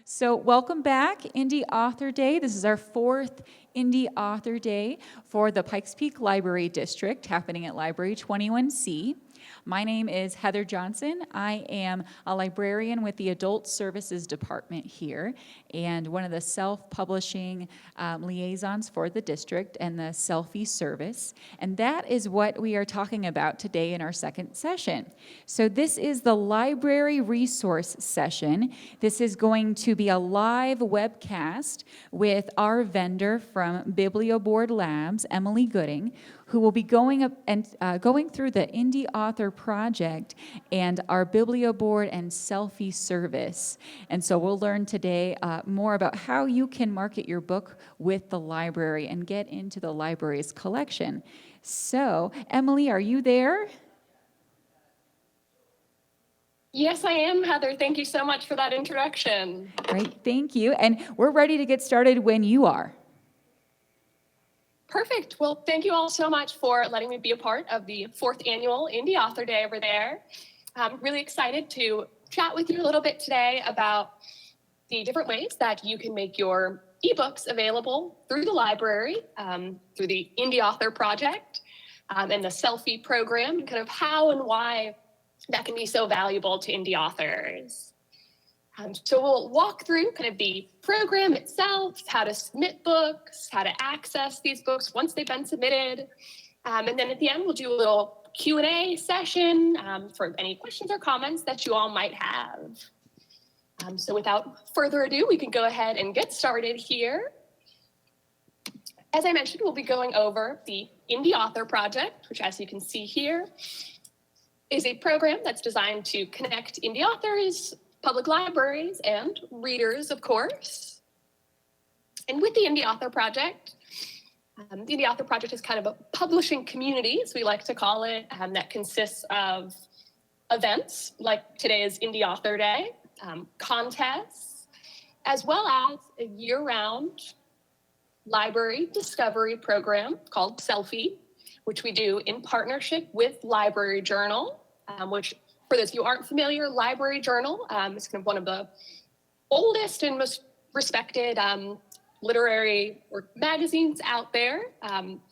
So welcome back, Indie Author Day. This is our fourth Indie Author Day for the Pikes Peak Library District, happening at Library 21C. My name is Heather Johnson. I am a librarian with the Adult Services Department here and one of the self-publishing liaisons for the district and the Selfie service. And that is what we are talking about today in our second session. So this is the library resource session. This is going to be a live webcast with our vendor from Biblioboard Labs, Emily Gooding, who will be going through the Indie Author Project and our Biblioboard and Selfie service. And so we'll learn today more about how you can market your book with the library and get into the library's collection. So, Emily, are you there? Yes, I am, Heather. Thank you so much for that introduction. Great, thank you. And we're ready to get started when you are. Perfect. Well, thank you all so much for letting me be a part of the fourth annual Indie Author Day over there. I'm really excited to chat with you a little bit today about the different ways that you can make your eBooks available through the library, through the Indie Author Project, and the Selfie program, and kind of how and why that can be so valuable to indie authors. So we'll walk through kind of the program itself, how to submit books, how to access these books once they've been submitted. And then at the end, we'll do a little Q&A session for any questions or comments that you all might have. So without further ado, we can go ahead and get started here. As I mentioned, we'll be going over the Indie Author Project, which, as you can see here, is a program that's designed to connect indie authors, public libraries, and readers, of course. And with the Indie Author Project, the Indie Author Project is kind of a publishing community, as we like to call it, that consists of events like today's Indie Author Day, contests, as well as a year-round library discovery program called Selfie, which we do in partnership with Library Journal, which, for those of you who aren't familiar, Library Journal is kind of one of the oldest and most respected literary or magazines out there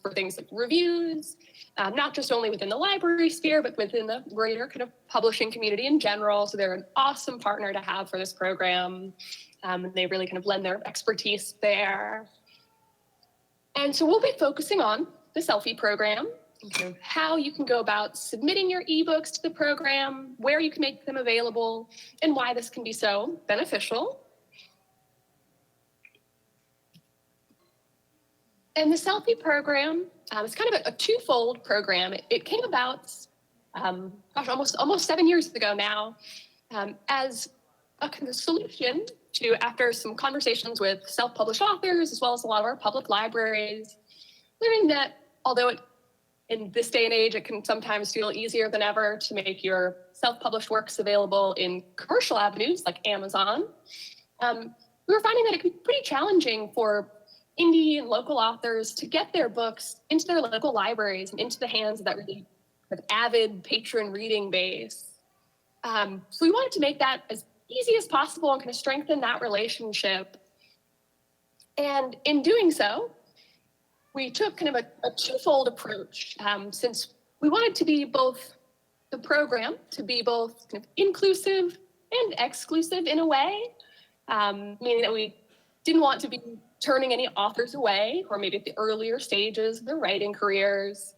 for things like reviews, not just only within the library sphere, but within the greater kind of publishing community in general. So they're an awesome partner to have for this program. And they really kind of lend their expertise there. And so we'll be focusing on the Selfie program, and how you can go about submitting your ebooks to the program, where you can make them available, and why this can be so beneficial. And the Selfie program is kind of a twofold program. It came about, almost 7 years ago now, as a kind of solution to, after some conversations with self-published authors, as well as a lot of our public libraries, learning that although in this day and age, it can sometimes feel easier than ever to make your self-published works available in commercial avenues like Amazon. We were finding that it could be pretty challenging for indie and local authors to get their books into their local libraries and into the hands of that really kind of avid patron reading base. So we wanted to make that as easy as possible and kind of strengthen that relationship. And in doing so, we took kind of a twofold approach, since we wanted to be both the program to be both kind of inclusive and exclusive in a way, meaning that we didn't want to be turning any authors away, or maybe at the earlier stages of their writing careers.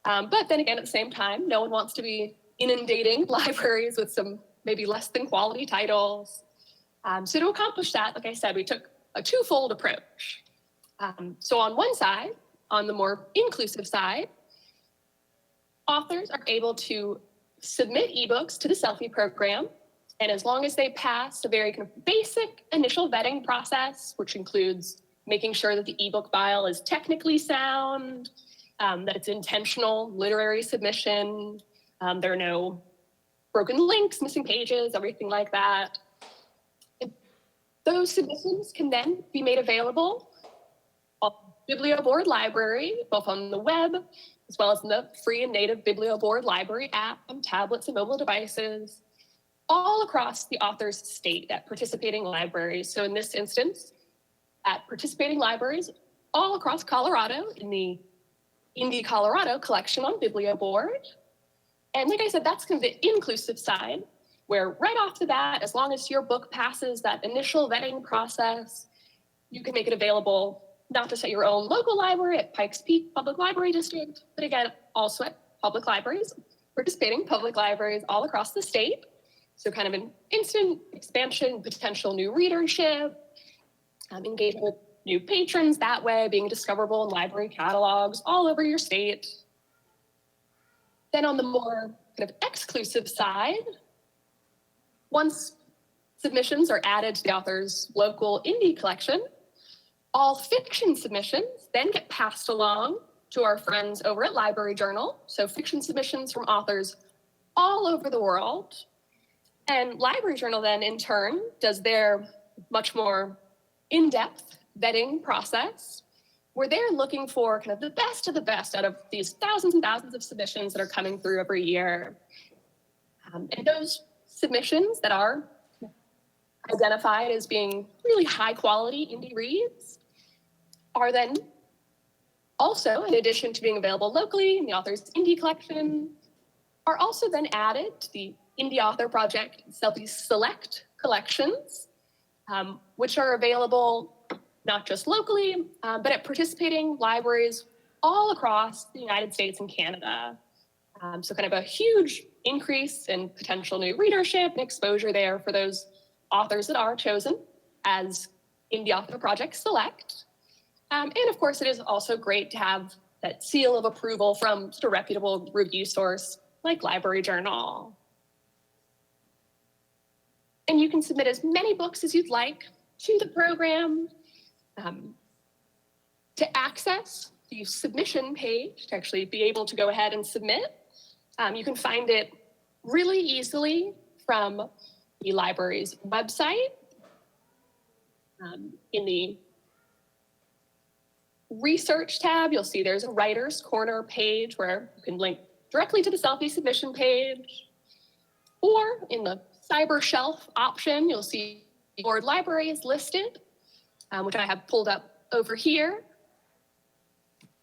But then again, at the same time, no one wants to be inundating libraries with some maybe less than quality titles. So to accomplish that, like I said, we took a twofold approach. So on one side, on the more inclusive side, authors are able to submit ebooks to the Selfie program, and as long as they pass a very kind of basic initial vetting process, which includes making sure that the ebook file is technically sound, that it's intentional literary submission, there are no broken links, missing pages, everything like that. Those submissions can then be made available on Biblioboard Library, both on the web, as well as in the free and native Biblioboard Library app on tablets and mobile devices. all across the author's state at participating libraries. So in this instance, at participating libraries all across Colorado in the Indie Colorado collection on Biblioboard. And like I said, that's kind of the inclusive side, where right off the bat, as long as your book passes that initial vetting process, you can make it available not just at your own local library at Pikes Peak Public Library District, but again, also at public libraries, participating public libraries all across the state. So kind of an instant expansion, potential new readership, engagement with new patrons that way, being discoverable in library catalogs all over your state. Then on the more kind of exclusive side, once submissions are added to the author's local indie collection, all fiction submissions then get passed along to our friends over at Library Journal. So fiction submissions from authors all over the world. And Library Journal then in turn does their much more in-depth vetting process, where they're looking for kind of the best out of these thousands and thousands of submissions that are coming through every year. And those submissions that are identified as being really high quality indie reads are then also, in addition to being available locally in the author's indie collection, are also then added to the Indie Author Project Selfie Select collections, which are available not just locally, but at participating libraries all across the United States and Canada. So kind of a huge increase in potential new readership and exposure there for those authors that are chosen as Indie Author Project Select. And of course, it is also great to have that seal of approval from just a reputable review source like Library Journal. And you can submit as many books as you'd like to the program. To access the submission page, to actually be able to go ahead and submit, you can find it really easily from the library's website. In the research tab, you'll see there's a Writer's Corner page where you can link directly to the selfie submission page. Or in the cyber shelf option, you'll see board libraries listed, which I have pulled up over here.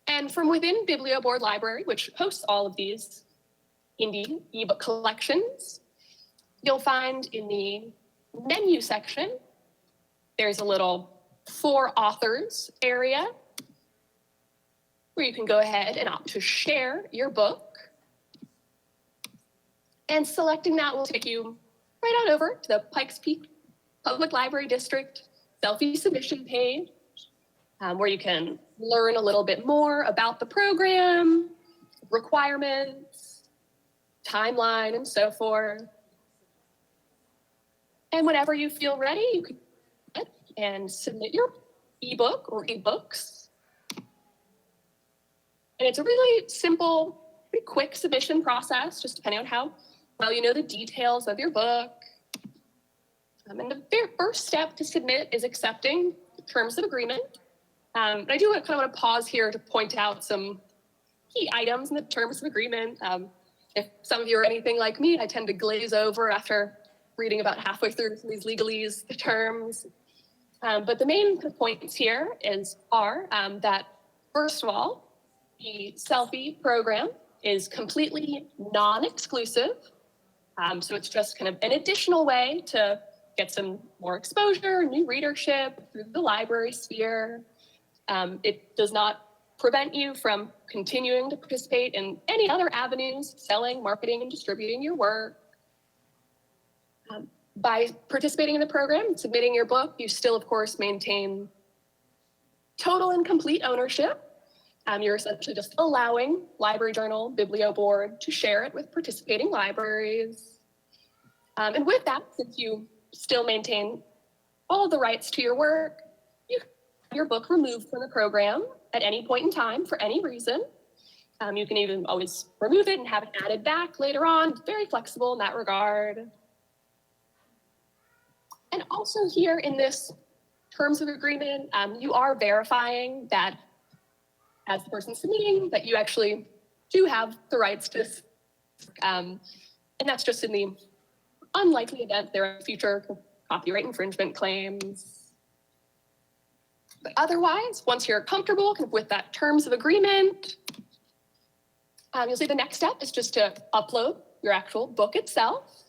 And from within Biblioboard Library, which hosts all of these indie ebook collections, you'll find in the menu section, there's a little For Authors area where you can go ahead and opt to share your book. And selecting that will take you right on over to the Pikes Peak Public Library District selfie submission page, where you can learn a little bit more about the program, requirements, timeline, and so forth. And whenever you feel ready, you can and submit your ebook or eBooks. And it's a really simple, pretty quick submission process, just depending on how well you know the details of your book. And the very first step to submit is accepting the terms of agreement. But I do kind of want to pause here to point out some key items in the terms of agreement. If some of you are anything like me, I tend to glaze over after reading about halfway through some of these legalese, the terms. But the main points here are that, first of all, the selfie program is completely non-exclusive. So it's just kind of an additional way to get some more exposure, new readership through the library sphere. It does not prevent you from continuing to participate in any other avenues, selling, marketing, and distributing your work. By participating in the program and submitting your book, you still, of course, maintain total and complete ownership. You're essentially just allowing Library Journal, Biblioboard to share it with participating libraries. And with that, since you still maintain all of the rights to your work, you can have your book removed from the program at any point in time for any reason. You can even always remove it and have it added back later on. It's very flexible in that regard. And also here in this terms of agreement, you are verifying that as the person submitting, that you actually do have the rights to this. And that's just in the unlikely event there are future copyright infringement claims. But otherwise, once you're comfortable with that terms of agreement, you'll see the next step is just to upload your actual book itself.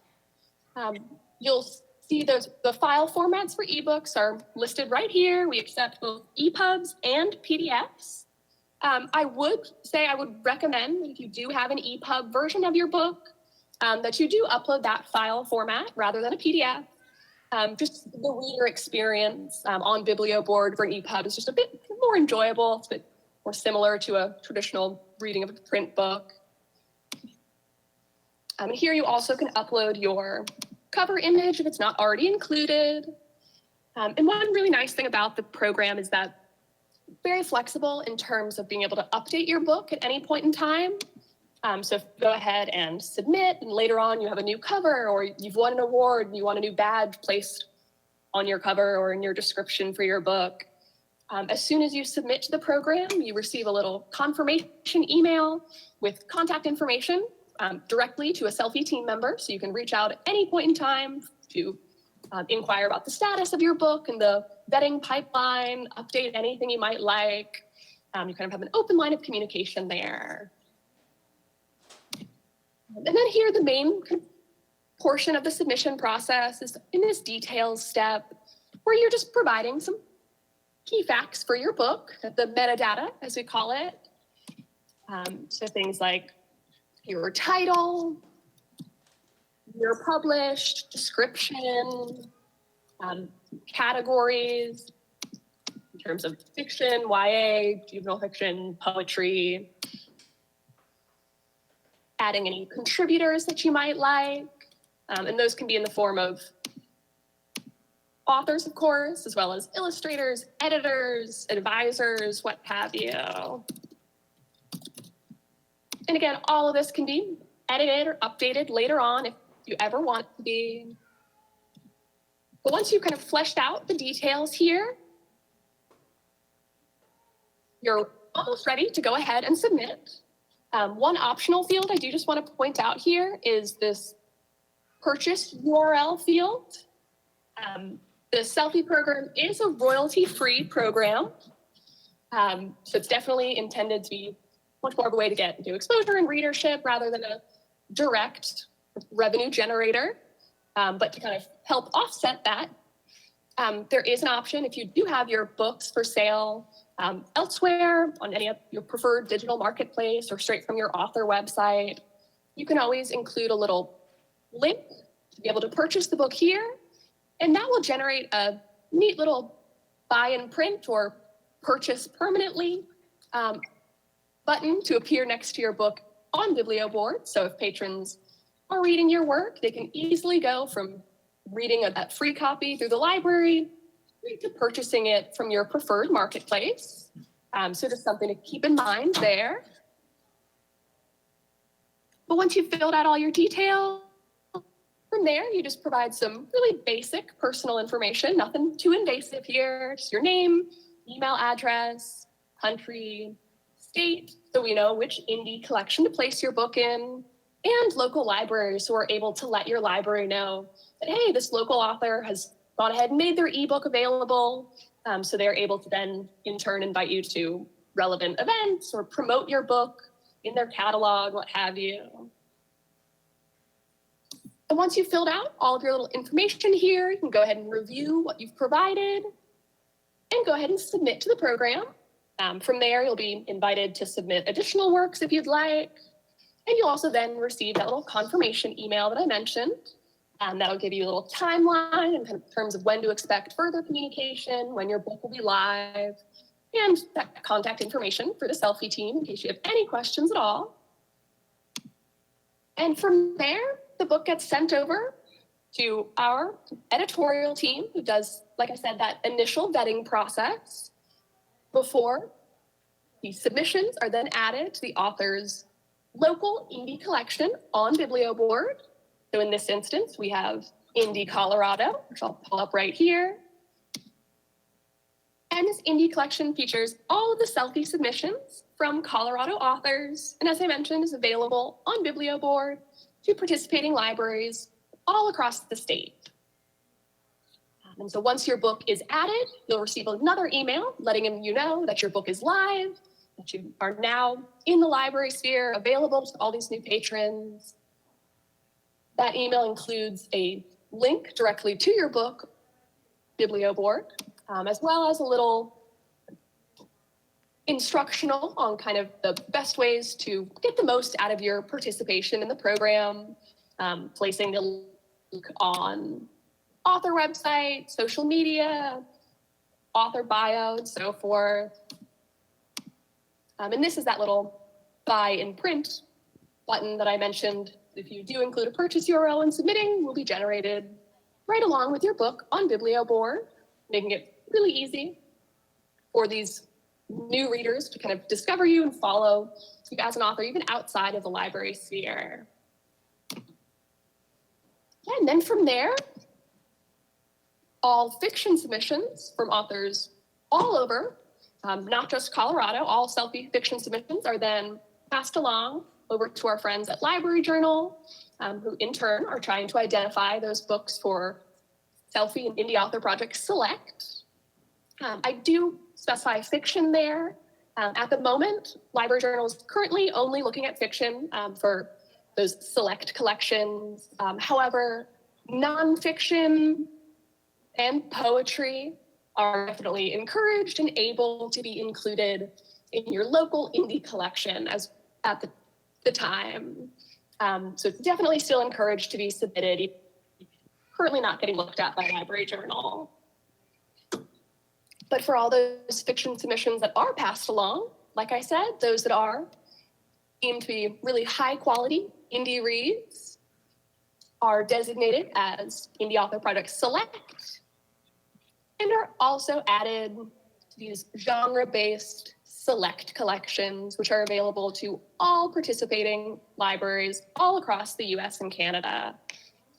You'll see the file formats for eBooks are listed right here. We accept both EPUBs and PDFs. I would recommend if you do have an EPUB version of your book, that you do upload that file format rather than a PDF. Just the reader experience on Biblioboard for an EPUB is just a bit more enjoyable. It's a bit more similar to a traditional reading of a print book. And here you also can upload your cover image if it's not already included. And one really nice thing about the program is that it's very flexible in terms of being able to update your book at any point in time. So if you go ahead and submit, and later on you have a new cover, or you've won an award and you want a new badge placed on your cover or in your description for your book, as soon as you submit to the program, you receive a little confirmation email with contact information directly to a Selfie team member. So you can reach out at any point in time to inquire about the status of your book and the vetting pipeline, update anything you might like. You kind of have an open line of communication there. And then here, the main portion of the submission process is in this details step, where you're just providing some key facts for your book, the metadata, as we call it. So things like your title, your published, description, categories in terms of fiction, YA, juvenile fiction, poetry, adding any contributors that you might like. And those can be in the form of authors, of course, as well as illustrators, editors, advisors, what have you. And again, all of this can be edited or updated later on if you ever want to be. But once you've kind of fleshed out the details here, you're almost ready to go ahead and submit. One optional field I do just want to point out here is this purchase URL field. The Selfie program is a royalty-free program. So it's definitely intended to be much more of a way to get into exposure and readership rather than a direct revenue generator. But to kind of help offset that, there is an option if you do have your books for sale elsewhere on any of your preferred digital marketplace or straight from your author website, you can always include a little link to be able to purchase the book here. And that will generate a neat little buy and print or purchase permanently button to appear next to your book on Biblioboard. So if patrons are reading your work, they can easily go from reading that free copy through the library to purchasing it from your preferred marketplace. So just something to keep in mind there. But once you've filled out all your details, from there, you just provide some really basic personal information, nothing too invasive here, just your name, email address, country, state, so we know which indie collection to place your book in, and local libraries who are able to let your library know that, hey, this local author has gone ahead and made their ebook available. So they're able to then in turn invite you to relevant events or promote your book in their catalog, what have you. And once you've filled out all of your little information here, you can go ahead and review what you've provided and go ahead and submit to the program. From there, you'll be invited to submit additional works if you'd like. And you'll also then receive that little confirmation email that I mentioned. That'll give you a little timeline in terms of when to expect further communication, when your book will be live, and that contact information for the Selfie team in case you have any questions at all. And from there, the book gets sent over to our editorial team who does, like I said, that initial vetting process before the submissions are then added to the author's local indie collection on Biblioboard. So in this instance, we have Indie Colorado, which I'll pull up right here. And this indie collection features all of the Selfie submissions from Colorado authors, and as I mentioned, is available on Biblioboard to participating libraries all across the state. And so once your book is added, you'll receive another email letting you know that your book is live, that you are now in the library sphere, available to all these new patrons. That email includes a link directly to your book, Biblioboard, as well as a little instructional on kind of the best ways to get the most out of your participation in the program, placing the link on author website, social media, author bio, and so forth. And this is that little buy in print button that I mentioned. If you do include a purchase URL in submitting, will be generated right along with your book on Biblioboard, making it really easy for these new readers to kind of discover you and follow you as an author, even outside of the library sphere. Yeah, and then from there, all fiction submissions from authors all over, not just Colorado, all selfie-fiction submissions are then passed along over to our friends at Library Journal, who in turn are trying to identify those books for Selfie and Indie Author Project Select. I do specify fiction there. At the moment, Library Journal is currently only looking at fiction for those select collections. However, nonfiction and poetry are definitely encouraged and able to be included in your local indie collection as at the time. So it's definitely still encouraged to be submitted, currently not getting looked at by Library Journal. But for all those fiction submissions that are passed along, like I said, those that are deemed to be really high quality indie reads are designated as Indie Author Project Select and are also added to these genre-based select collections, which are available to all participating libraries all across the US and Canada.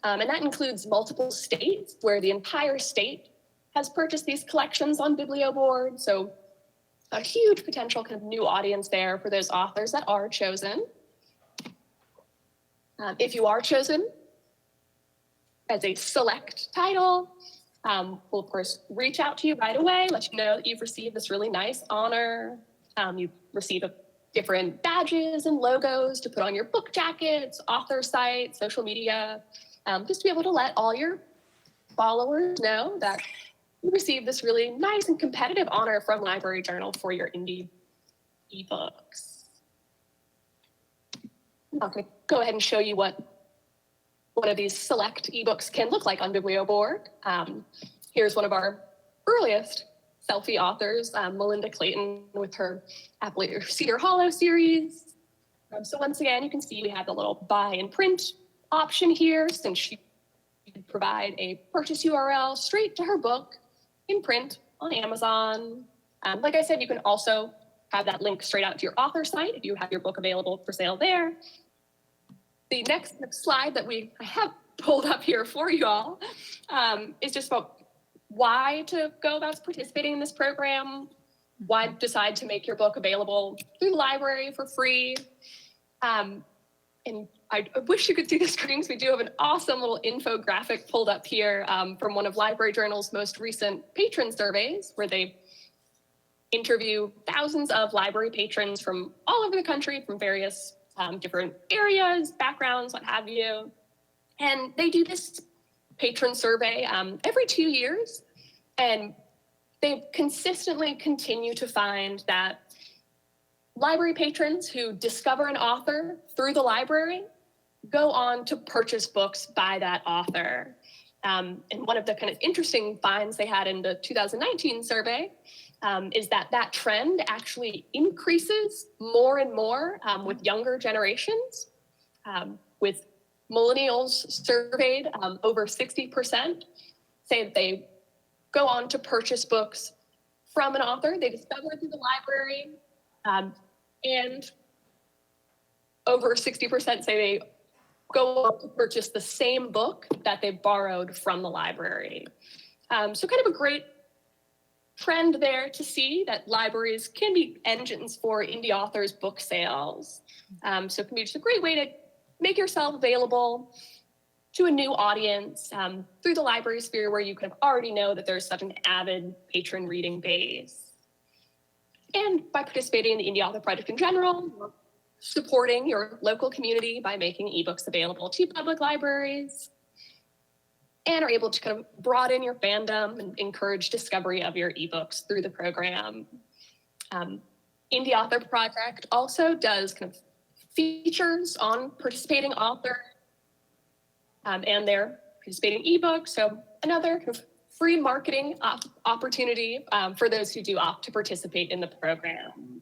And that includes multiple states where the entire state has purchased these collections on Biblioboard. So a huge potential kind of new audience there for those authors that are chosen. If you are chosen as a select title, we'll of course reach out to you right away, let you know that you've received this really nice honor. You receive different badges and logos to put on your book jackets, author site, social media, just to be able to let all your followers know that you received this really nice and competitive honor from Library Journal for your indie eBooks. I'm going to go ahead and show you what one of these select eBooks can look like on Biblioboard. Here's one of our earliest selfie authors, Melinda Clayton, with her Appalachian Cedar Hollow series. So once again, you can see we have the little buy and print option here, since she could provide a purchase URL straight to her book in print on Amazon. Like I said, you can also have that link straight out to your author site if you have your book available for sale there. The next slide that I have pulled up here for you all is just about why to go about participating in this program, why decide to make your book available through the library for free. And I wish you could see the screens. We do have an awesome little infographic pulled up here from one of Library Journal's most recent patron surveys, where they interview thousands of library patrons from all over the country, from various different areas, backgrounds, what have you. And they do this patron survey every 2 years. And they consistently continue to find that library patrons who discover an author through the library go on to purchase books by that author. And one of the kind of interesting finds they had in the 2019 survey is that trend actually increases more and more with younger generations. With millennials surveyed, over 60% say that they go on to purchase books from an author they discovered through the library. And over 60% say they go on to purchase the same book that they borrowed from the library. So kind of a great trend there to see that libraries can be engines for indie authors' book sales. So it can be just a great way to make yourself available to a new audience through the library sphere where you kind of already know that there's such an avid patron reading base. And by participating in the Indie Author Project in general, you're supporting your local community by making ebooks available to public libraries, and are able to kind of broaden your fandom and encourage discovery of your ebooks through the program. Indie Author Project also does kind of features on participating authors and their participating ebooks. So another kind of free marketing opportunity for those who do opt to participate in the program.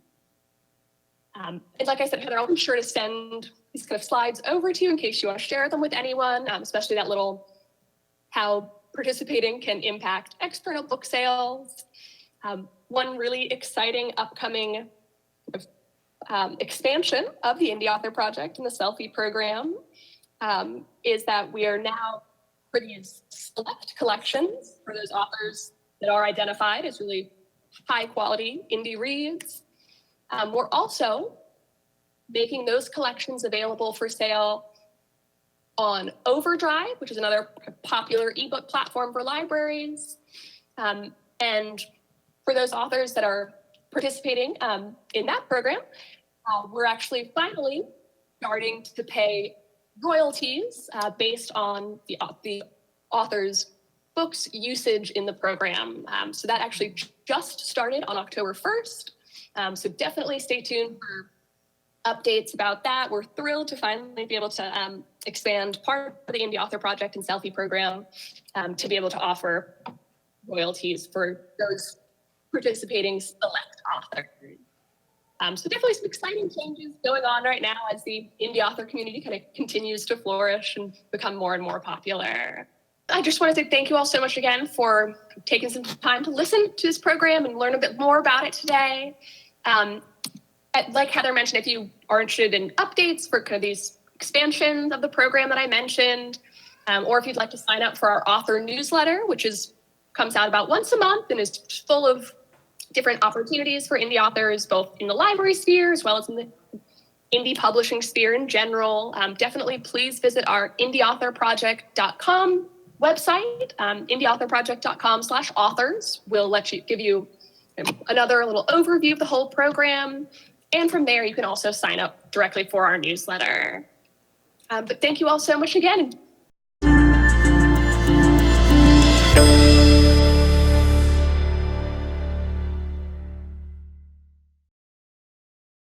And like I said, Heather, I'll be sure to send these kind of slides over to you in case you want to share them with anyone, especially that little how participating can impact external book sales. One really exciting upcoming expansion of the Indie Author Project and the Selfie program is that we are now for these select collections for those authors that are identified as really high quality indie reads. We're also making those collections available for sale on Overdrive, which is another popular ebook platform for libraries. And for those authors that are participating in that program, we're actually finally starting to pay royalties based on the author's books usage in the program. So that actually just started on October 1st. So definitely stay tuned for updates about that. We're thrilled to finally be able to expand part of the Indie Author Project and Selfie program to be able to offer royalties for those participating select authors. So definitely some exciting changes going on right now as the indie author community kind of continues to flourish and become more and more popular. I just want to say thank you all so much again for taking some time to listen to this program and learn a bit more about it today. Like Heather mentioned, if you are interested in updates for kind of these expansions of the program that I mentioned, or if you'd like to sign up for our author newsletter, which comes out about once a month and is full of different opportunities for indie authors, both in the library sphere as well as in the indie publishing sphere in general, definitely please visit our indieauthorproject.com website. Indieauthorproject.com/authors will give you another little overview of the whole program. And from there, you can also sign up directly for our newsletter. But thank you all so much again.